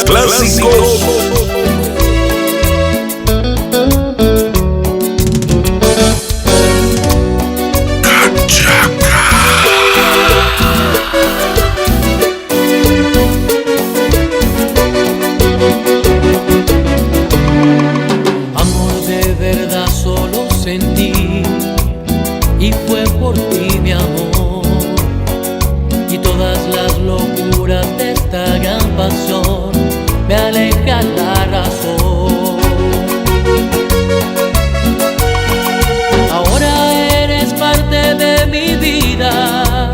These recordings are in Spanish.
Clásicos. Amor de verdad solo sentí, y fue por ti, mi amor. Y todas las locuras de esta gran pasión me alejan la razón. Ahora eres parte de mi vida,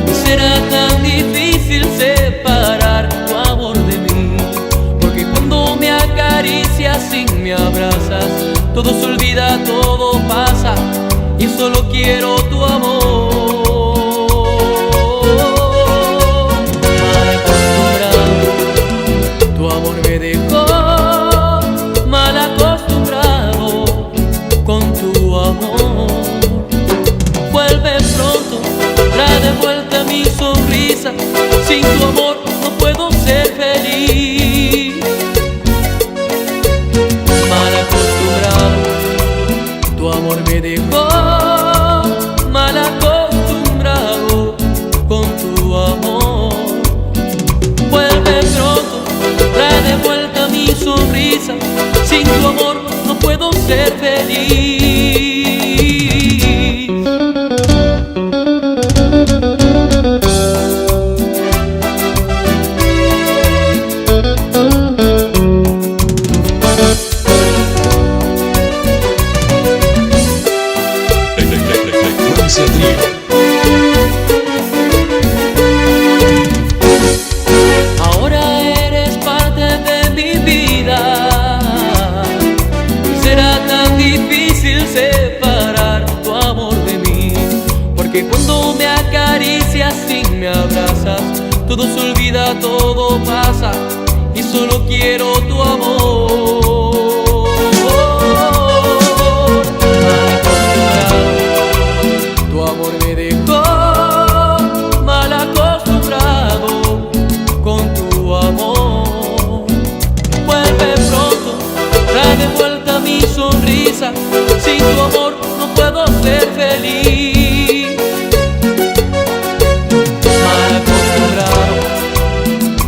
y será tan difícil separar tu amor de mí, porque cuando me acaricias y me abrazas, todo se olvida, todo pasa, y solo quiero tu amor. Mal acostumbrado, tu amor me dejó. Mal acostumbrado con tu amor. Vuelve pronto, trae de vuelta mi sonrisa. Sin tu amor no puedo ser feliz. Mal acostumbrado, tu amor me dejó. Mal acostumbrado con tu amor. Vuelve pronto, trae de vuelta mi sonrisa. Sin tu amor no puedo ser feliz. Ahora eres parte de mi vida, será tan difícil separar tu amor de mí, porque cuando me acaricias y me abrazas, todo se olvida, todo pasa, y solo quiero tu amor. Tu amor me dejó. Mal acostumbrado con tu amor. Vuelve pronto, trae de vuelta mi sonrisa. Sin tu amor no puedo ser feliz. Mal acostumbrado,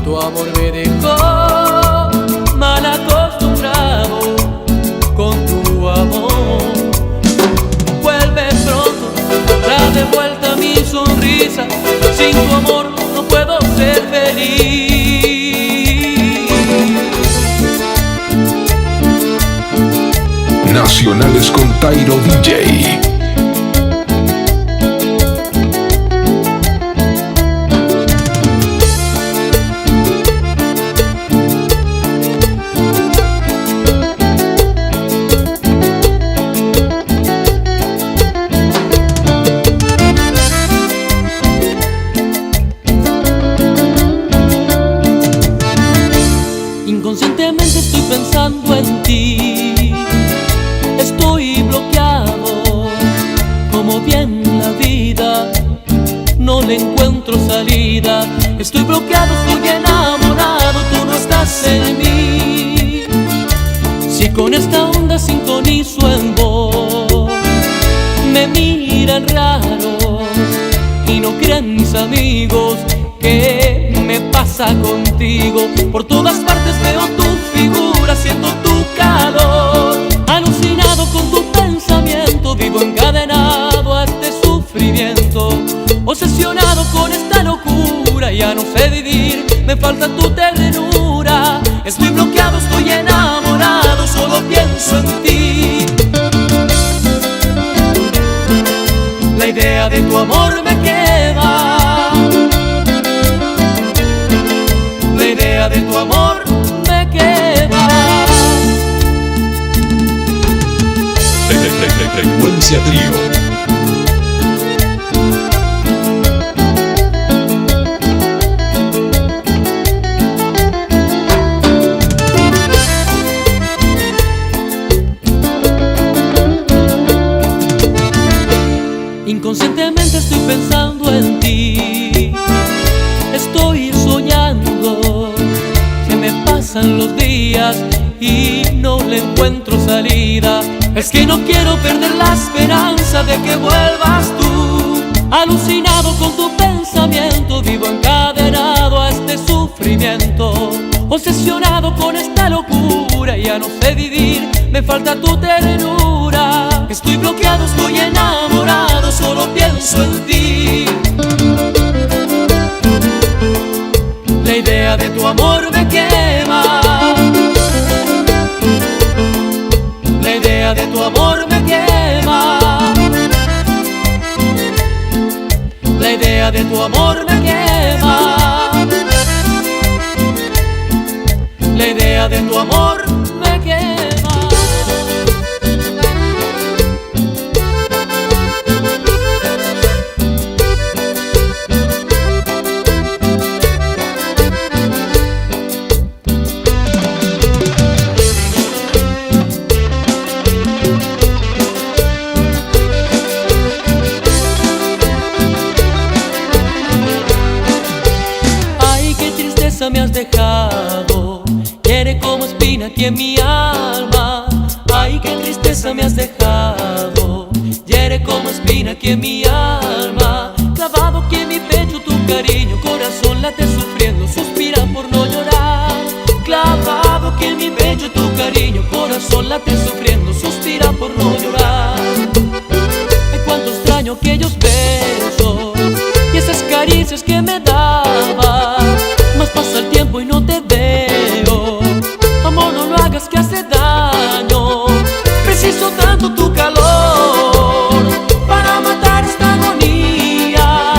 tu amor me dejó. Mal acostumbrado con tu amor. Vuelve pronto, trae de vuelta mi sonrisa. Sin tu amor no puedo ser feliz. Nacionales con Tairo DJ. Inconscientemente estoy pensando en ti. Estoy bloqueado, como bien la vida, no le encuentro salida. Estoy bloqueado, estoy enamorado, tú no estás en mí. Si con esta onda sintonizo en vos, me miran raro y no creen mis amigos. ¿Qué me pasa contigo? Por todas partes veo tu figura, siento tu calor. Alucinado con tu pensamiento, vivo encadenado a este sufrimiento. Obsesionado con esta locura, ya no sé vivir, me falta tu ternura. Estoy bloqueado, estoy enamorado, solo pienso en ti. La idea de tu amor me quema. La idea de tu amor me quema. Frecuencia Trío. Inconscientemente estoy pensando en ti. encuentro salida. Es que no quiero perder la esperanza de que vuelvas tú. Alucinado con tu pensamiento, vivo encadenado a este sufrimiento. Obsesionado con esta locura, ya no sé vivir, me falta tu ternura. Estoy bloqueado, estoy enamorado, solo pienso en ti. La idea de tu amor me quema. La idea de tu amor me quema. La idea de tu amor me quema. La idea de tu amor me quema. Me has dejado, hiere como espina aquí en mi alma. Ay, qué tristeza me has dejado, hiere como espina aquí en mi alma. Clavado aquí en mi pecho tu cariño, corazón late sufriendo, suspira por no llorar. Clavado aquí en mi pecho tu cariño, corazón late sufriendo, suspira por no llorar. Ay, cuánto extraño aquellos besos y esas caricias que me dabas. Más pasa el tiempo y no te veo. Amor, no lo hagas que hace daño. Preciso tanto tu calor para matar esta agonía.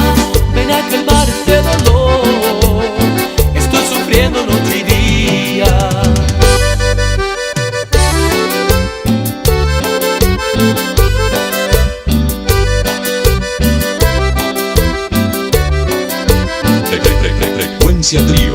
Ven a calmar este dolor. Estoy sufriendo noche y día. Frecuencia Trío.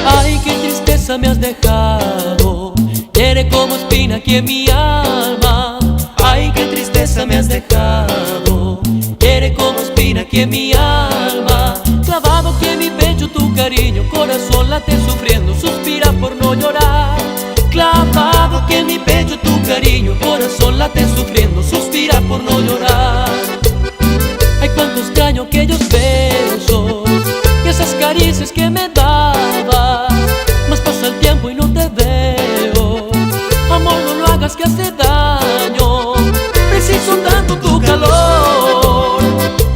Ay, qué tristeza me has dejado, hiere como espina aquí en mi alma. Ay, qué tristeza me has dejado, hiere como espina aquí en mi alma. Clavado aquí en mi pecho tu cariño, corazón late sufriendo, suspira por no llorar. Clavado aquí en mi pecho tu cariño, corazón late sufriendo, suspira por no llorar. Ay, cuánto extraño aquellos besos y esas caricias que me dabas. Más pasa el tiempo y no te veo. Amor, no lo hagas que hace daño. Preciso tanto tu calor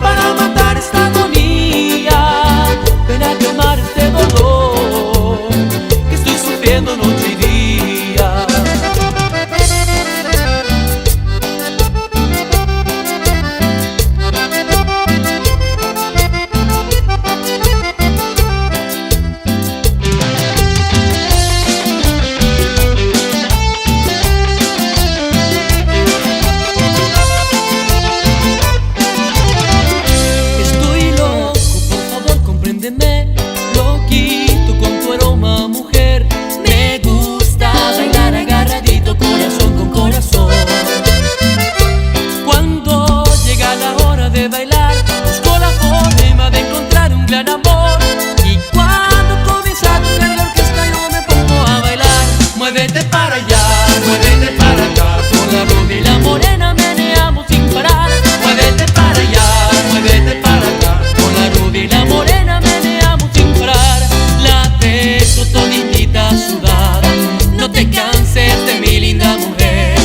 para matar esta agonía. Ven a calmar este dolor que estoy sufriendo noche y día. Loquito con tu aroma, mujer. Me gusta bailar agarradito, corazón con corazón. Cuando llega la hora de bailar, busco la forma de encontrar un gran amor. Y cuando comienza a tocar la orquesta, yo me pongo a bailar. Muévete para allá, muévete para acá, con la rubia y la morena meneamos sin parar. Muévete para allá, muévete para acá, con la rubia y la morena meneamos sin parar. La beso toditita sudada, no te canses de mi linda mujer.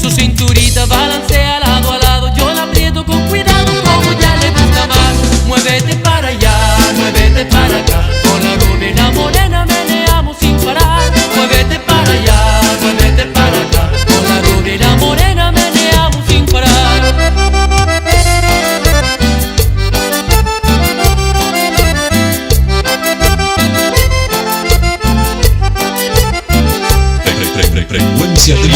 Su cinturita balancea lado a lado, yo la aprieto con cuidado como ya le gusta más. Muévete para allá, muévete para acá, con la rubia y la morena meneamos sin parar. Muévete para allá, muévete para acá, con la rubia y la morena meneamos sin parar. Frecuencia Trío.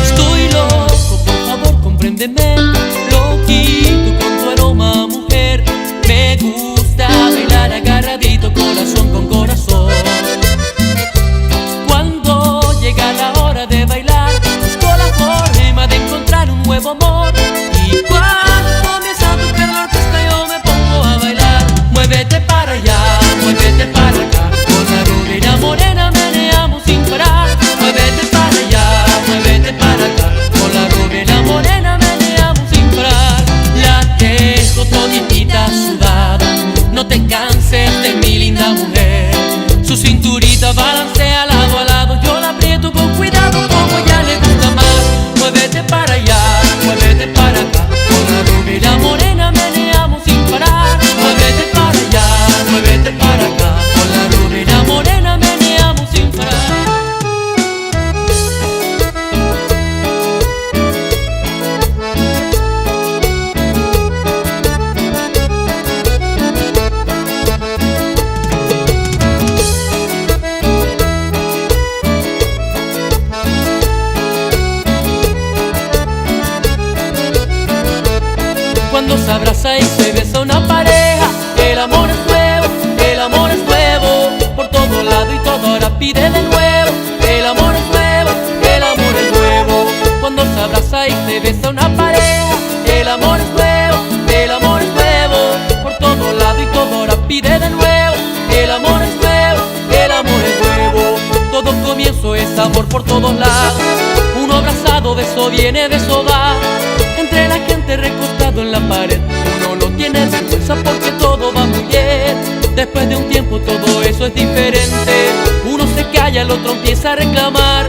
Estoy loco, por favor compréndeme. Loquito con tu aroma, mujer. Me gusta bailar agarradito, Cuando se abraza y se besa una pareja, el amor es nuevo, el amor es nuevo. Por todo lado y todo ahora pide de nuevo. El amor es nuevo, el amor es nuevo. Cuando se abraza y se besa una pareja, el amor es nuevo, el amor es nuevo. Por todo lado y todo ahora pide de nuevo. El amor es nuevo, el amor es nuevo. Todo comienzo es amor por todos lados. Uno abrazado, de eso viene, de eso va. Entre la gente recostado en la pared, uno no tiene vergüenza porque todo va muy bien. Después de un tiempo todo eso es diferente. Uno se calla, el otro empieza a reclamar.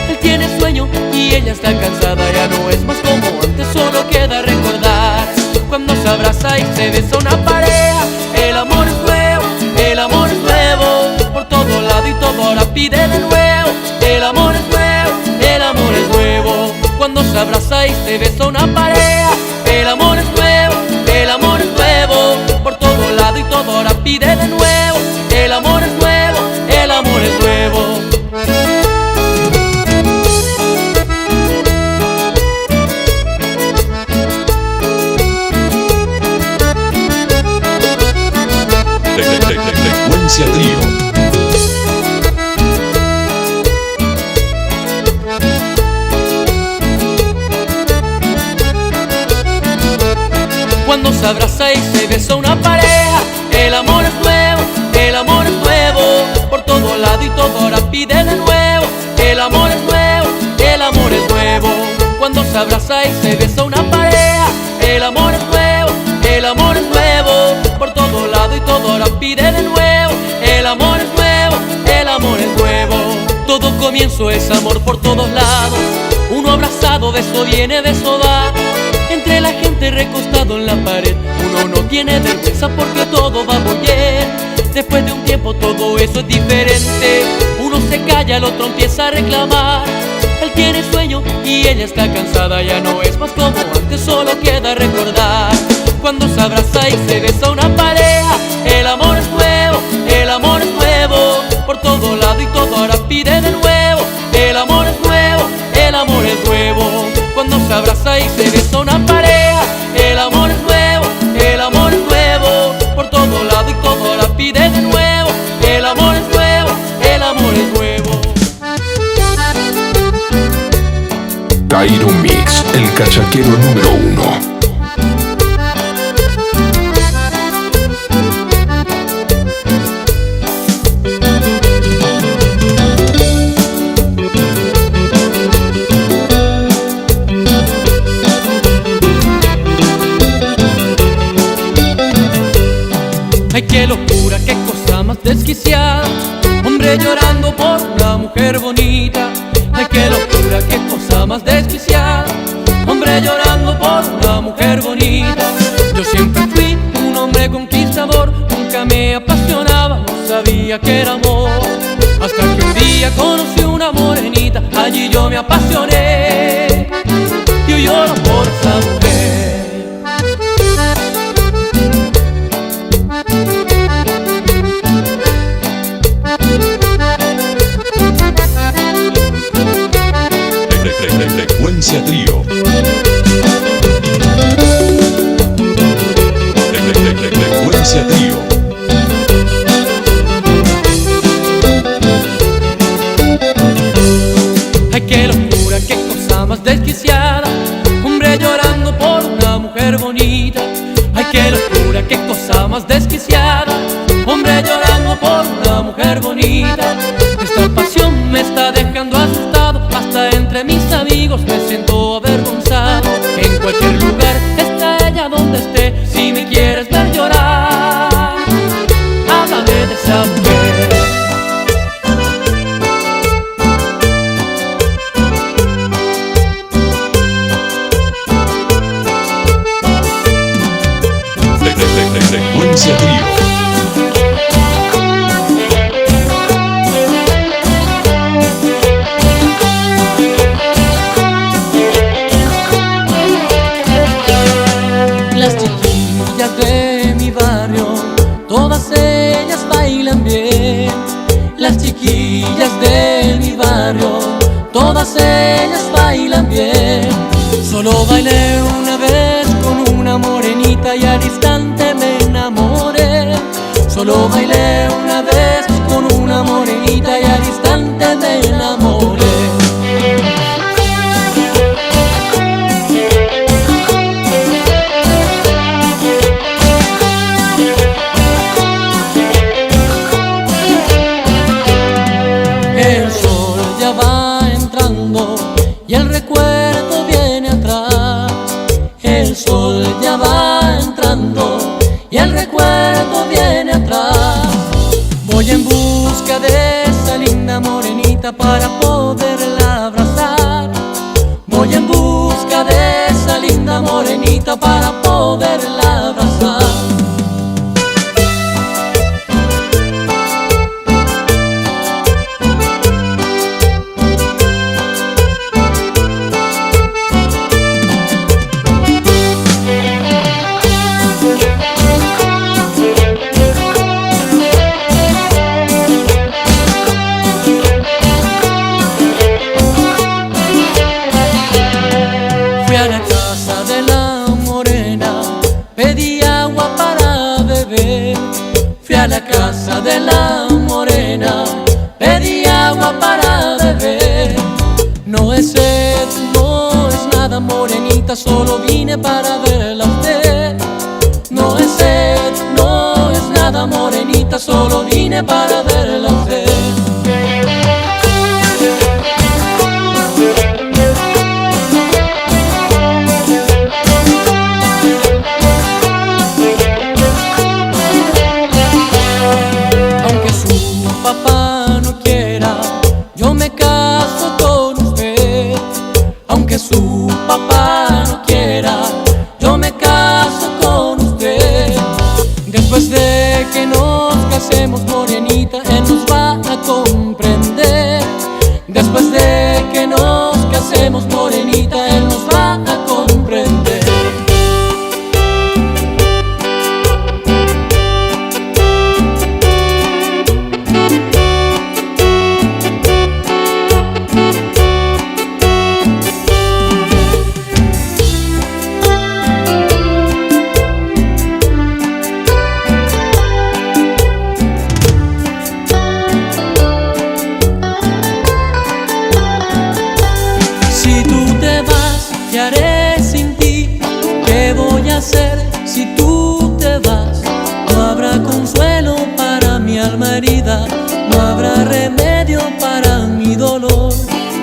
Él tiene sueño y ella está cansada. Ya no es más como antes, solo queda recordar. Cuando se abraza y se besa una pareja, el amor es nuevo, el amor es nuevo. Por todo lado y todo ahora pide de nuevo. El amor es nuevo, el amor es nuevo. Cuando se abraza y se besa una pareja, el amor es nuevo, el amor es nuevo. Por todo lado y todo ahora pide de nuevo. El amor es nuevo, el amor es nuevo. Frecuencia Trío. Cuando se abraza y se besa una pareja, el amor es nuevo, el amor es nuevo. Por todo lado y todo ahora pide de nuevo. El amor es nuevo, el amor es nuevo. Cuando se abraza y se besa una pareja, el amor es nuevo, el amor es nuevo. Por todo lado y todo ahora pide de nuevo. El amor es nuevo, el amor es nuevo. Todo comienzo es amor por todos lados. Uno abrazado, de eso viene, de eso va. Entre la gente recostado en la pared, uno no tiene vergüenza porque todo va muy bien. Después de un tiempo todo eso es diferente. Uno se calla, el otro empieza a reclamar. Él tiene sueño y ella está cansada. Ya no es más como antes, solo queda recordar. Cuando se abraza y se besa una pareja, el amor es nuevo, el amor es nuevo. Por todo lado y todo ahora pide de nuevo. El amor es nuevo, el amor es nuevo. Cuando se abraza y se besa una pareja, el amor es nuevo, el amor es nuevo. Por todo lado y todo ahora pide de nuevo. El amor es nuevo, el amor es nuevo. Cairo Mix, el cachaquero número 1. Ay, qué locura, qué cosa más desquiciada. Hombre llorando por una mujer bonita. Ay, qué locura, qué cosa más desquiciada. Hombre llorando por una mujer bonita. Yo siempre fui un hombre conquistador. Nunca me apasionaba, no sabía que era amor. Hasta que un día conocí una morenita. Allí yo me apasioné. Yo lloro por esa mujer. Frecuencia Trío. Frecuencia Trío. Ay, qué locura, qué cosa más desquiciada. Hombre llorando por una mujer bonita. Ay, qué locura, qué cosa más desquiciada. Hombre llorando por una mujer bonita. Esta pasión me está dejando asustado. Hasta entre mis amigos me siento avergonzado. En cualquier lugar está ella donde esté. Si me quieres ver llorar, háblame de esa mujer. Frecuencia Trío. Las chiquillas de mi barrio, todas ellas bailan bien. Las chiquillas de mi barrio, todas ellas bailan bien. Solo bailé una vez con una morenita. morenita y al instante me enamoré. Solo bailé una vez con una morenita y al instante me enamoré. El sol ya va entrando y el recuerdo viene atrás. El sol ya va entrando y el recuerdo viene atrás. Voy en busca de esa linda morenita para poderla abrazar. Voy en busca de esa linda morenita para poderla abrazar. Fui a la casa de la morena, pedí agua para beber. Fui a la casa de la morena, pedí agua para beber. No es sed, no es nada morenita, solo vine para verla a usted. No es sed, no es nada morenita, solo vine para verla a usted. Aunque su papá no quiera, yo me caso con usted. Aunque su papá no quiera, yo me caso con usted. Después de que nos casemos, morenita, él nos va a comprender. Después de que nos casemos, morenita, él nos va a comprender. Si tú te vas, ¿qué haré sin ti? ¿Qué voy a hacer si tú te vas? No habrá consuelo para mi alma herida, no habrá remedio para mi dolor.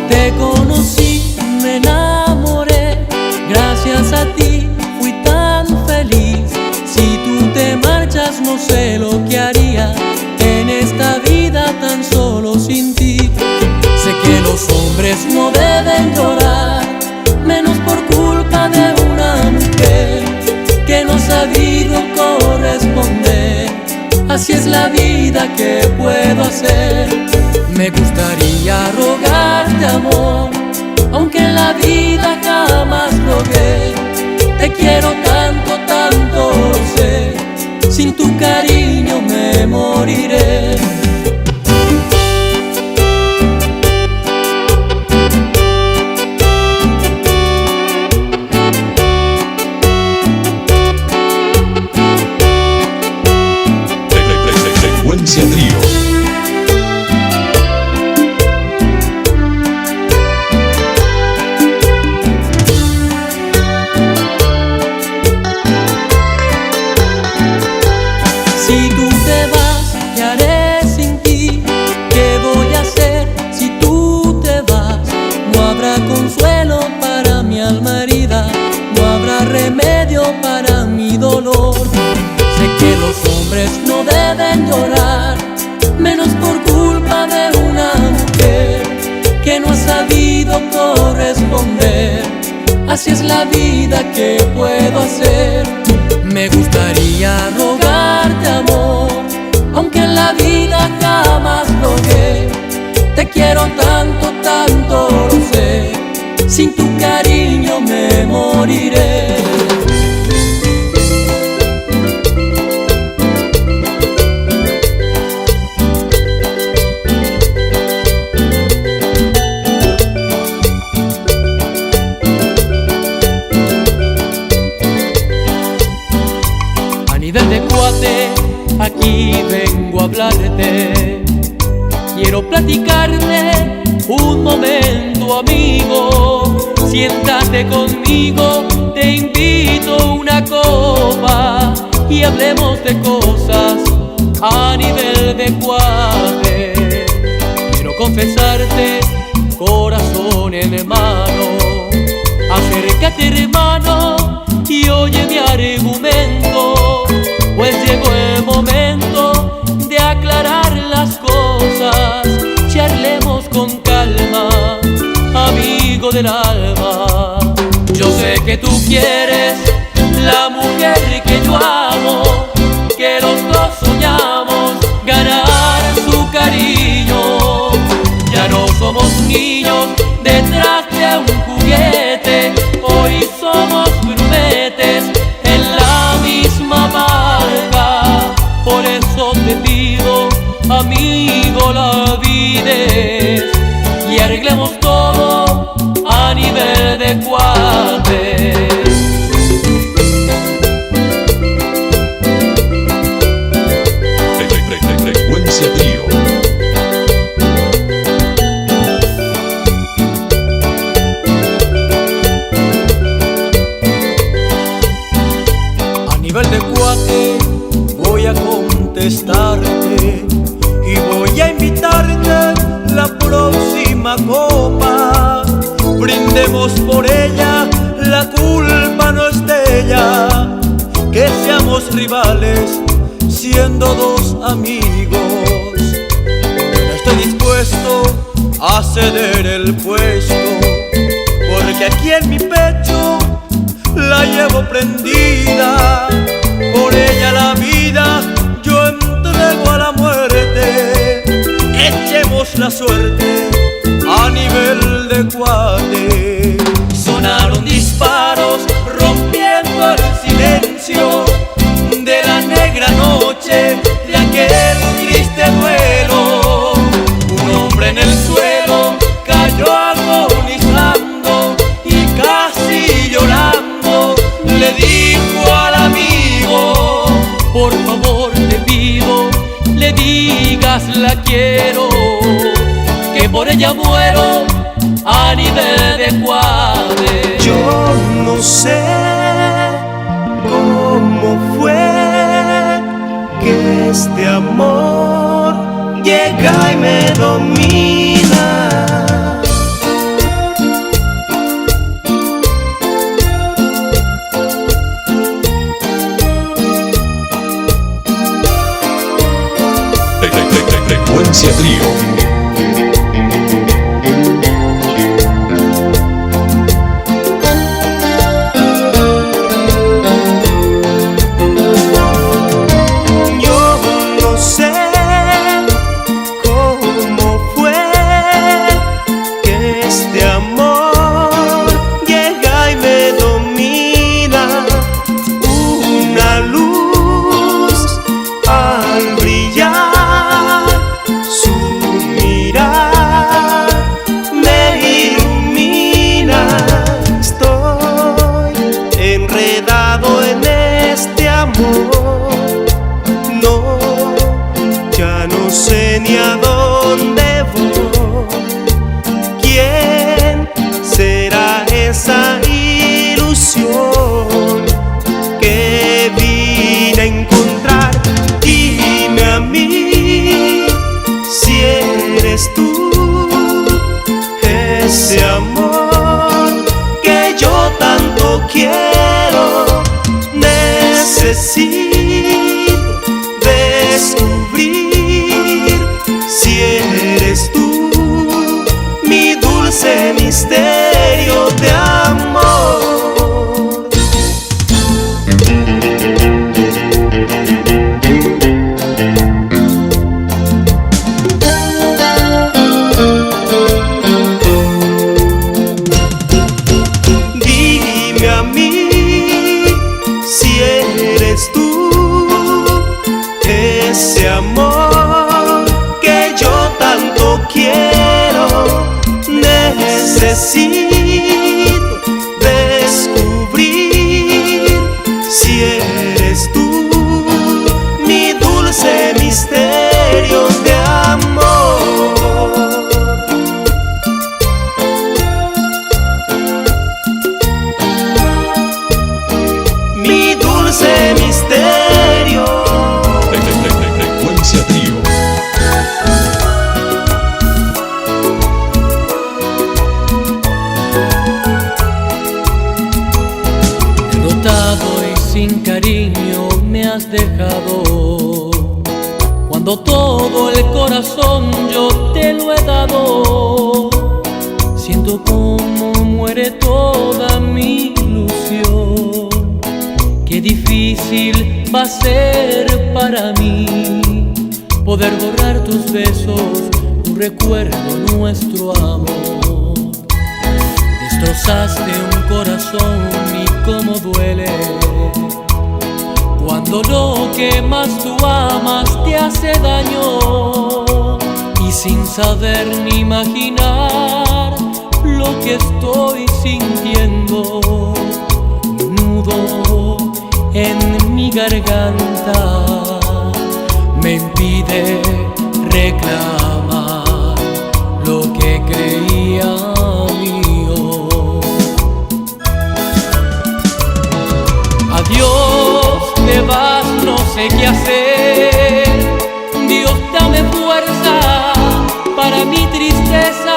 Te conocí, me enamoré, gracias a ti fui tan feliz. Si tú te marchas, no sé lo que haría en esta vida tan solo sin ti. Sé que los hombres no deben llorar, menos por culpa de una mujer que no ha sabido corresponder. Así es la vida, ¿qué puedo hacer? Me gustaría rogarte amor, aunque en la vida jamás rogué. Te quiero tanto, tanto lo sé, sin tu cariño me moriré. Frecuencia Trío. Si tú te vas, ¿qué haré sin ti? ¿Qué voy a hacer si tú te vas? No habrá consuelo para mi alma herida, no habrá remedio para mi dolor. Sé que los hombres no deben llorar, menos por culpa de una mujer que no ha sabido corresponder. Así es la vida, ¿qué puedo hacer? Me gustaría rogarte amor, aunque en la vida jamás rogué. Te quiero tanto, tanto lo sé, sin tu cariño me moriré. platicarte un momento, amigo. Siéntate conmigo, te invito a una copa y hablemos de cosas a nivel de cuate. Quiero confesarte, corazón en mano, acércate, hermano, y oye mi argumento, pues llegó el momento de aclarar las cosas. Charlemos con calma, amigo del alma. Yo sé que tú quieres la mujer que yo amo, que los dos soñamos ganar su cariño. Ya no somos niños detrás de un juguete, hoy somos grumetes en la misma marca. Por eso te pido, amigo, la vides y arreglemos todo a nivel de cuates. Frecuencia Trío. A nivel de cuate voy a contestarte y voy a invitarte la próxima copa. Brindemos por ella, la culpa no es de ella. Que seamos rivales siendo dos amigos. No estoy dispuesto a ceder el puesto, porque aquí en mi pecho la llevo prendida. Por ella la vida yo entrego a la muerte. Echemos la suerte a nivel de cuate. Sonaron disparos rompiendo el silencio de la negra noche de aquel triste duelo. Un hombre en el suelo cayó agonizando y casi llorando le dijo al amigo: por favor te pido, le digas la quiero, que por ella muero a nivel de cuate. Yo no sé cómo fue que este amor llega y me domina. Frecuencia Trío. Ni a dónde voy. ¿Quién será esa ilusión que vine a encontrar? Dime a mí si eres tú, ese amor que yo tanto quiero. Necesito descubrir si eres tú, mi dulce misterio de amor. Dime a mí si eres tú, ese amor que yo tanto quiero. Necesito descubrir si eres tú, mi dulce misterio de amor. sin cariño me has dejado, cuando todo el corazón yo te lo he dado. Siento como muere toda mi ilusión. Qué difícil va a ser para mí poder borrar tus besos, tu recuerdo, nuestro amor. Destrozaste un corazón y cómo duele cuando lo que más tú amas te hace daño, y sin saber ni imaginar lo que estoy sintiendo, un nudo en mi garganta me impide reclamar lo que creía mío. Adiós, te vas, no sé qué hacer. Dios, dame fuerza para mi tristeza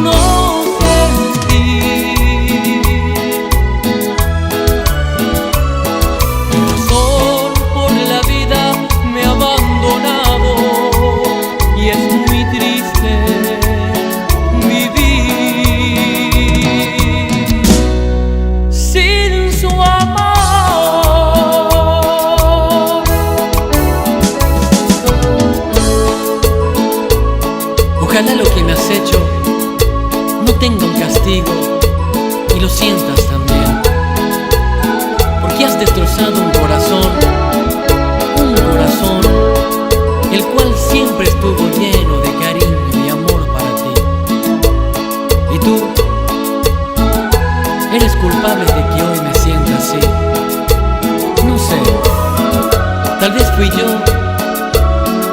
no sentir. Mi razón por la vida me ha abandonado y es muy triste vivir sin su amor. Ojalá lo que me has hecho no tenga un castigo y lo sientas también, porque has destrozado un corazón el cual siempre estuvo lleno de cariño y amor para ti. Y tú eres culpable de que hoy me sienta así. No sé, tal vez fui yo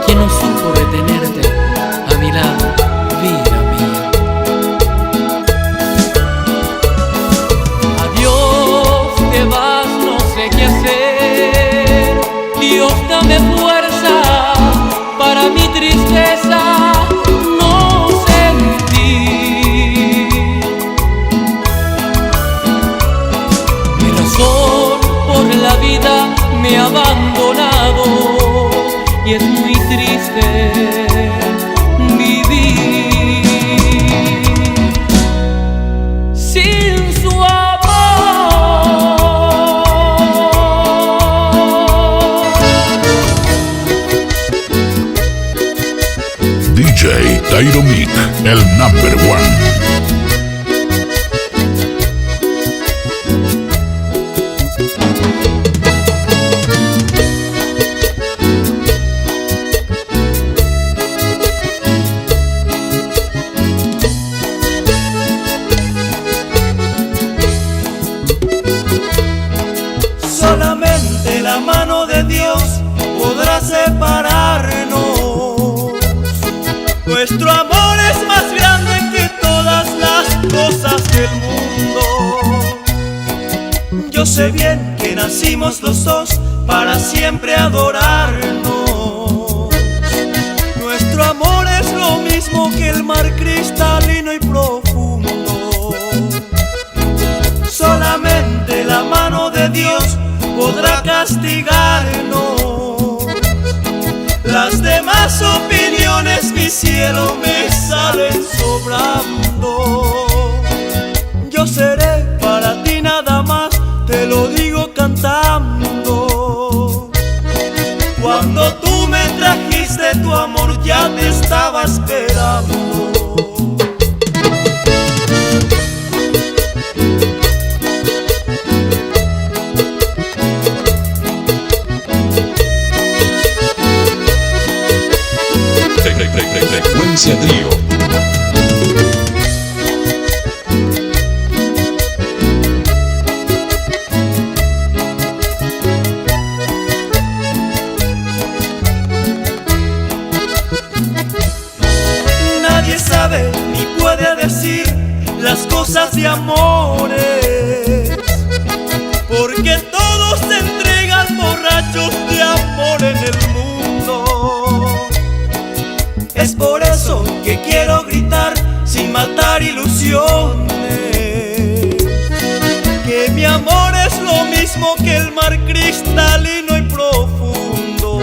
quien no supo retenerte a mi lado, vida mía. Adiós, te vas, no sé qué hacer. Dios, dame fuerza para mi tristeza no sentir. Mi razón por la vida me ha abandonado y es muy triste vivir sin su amor. DJ Tyro Mick, el number one. Solamente la mano de Dios podrá separarnos. Nuestro amor es más grande que todas las cosas del mundo. Yo sé bien que nacimos los dos para siempre adorarnos. Nuestro amor es lo mismo que el mar cristalino y profundo. Solamente la mano de Dios podrá castigarnos. Las demás opiniones, mi cielo, me salen sobrando. Yo seré para ti nada más, te lo digo cantando. Cuando tú me trajiste tu amor ya te estaba esperando. Frecuencia Trío. Nadie sabe ni puede decir las cosas de amores, porque todos se entregan borrachos de amor en el mundo. Es por eso que quiero gritar sin matar ilusiones, que mi amor es es lo mismo que el mar cristalino y profundo.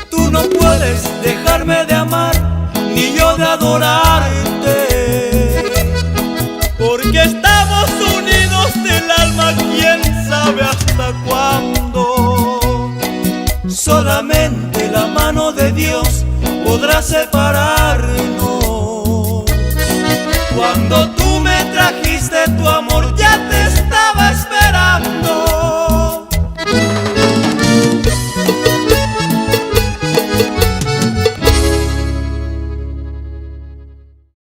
Tú no puedes dejarme de amar, ni yo de adorarte, porque estamos unidos del alma, quién sabe hasta cuándo. Solamente la mano de Dios podrá separarnos. Cuando tú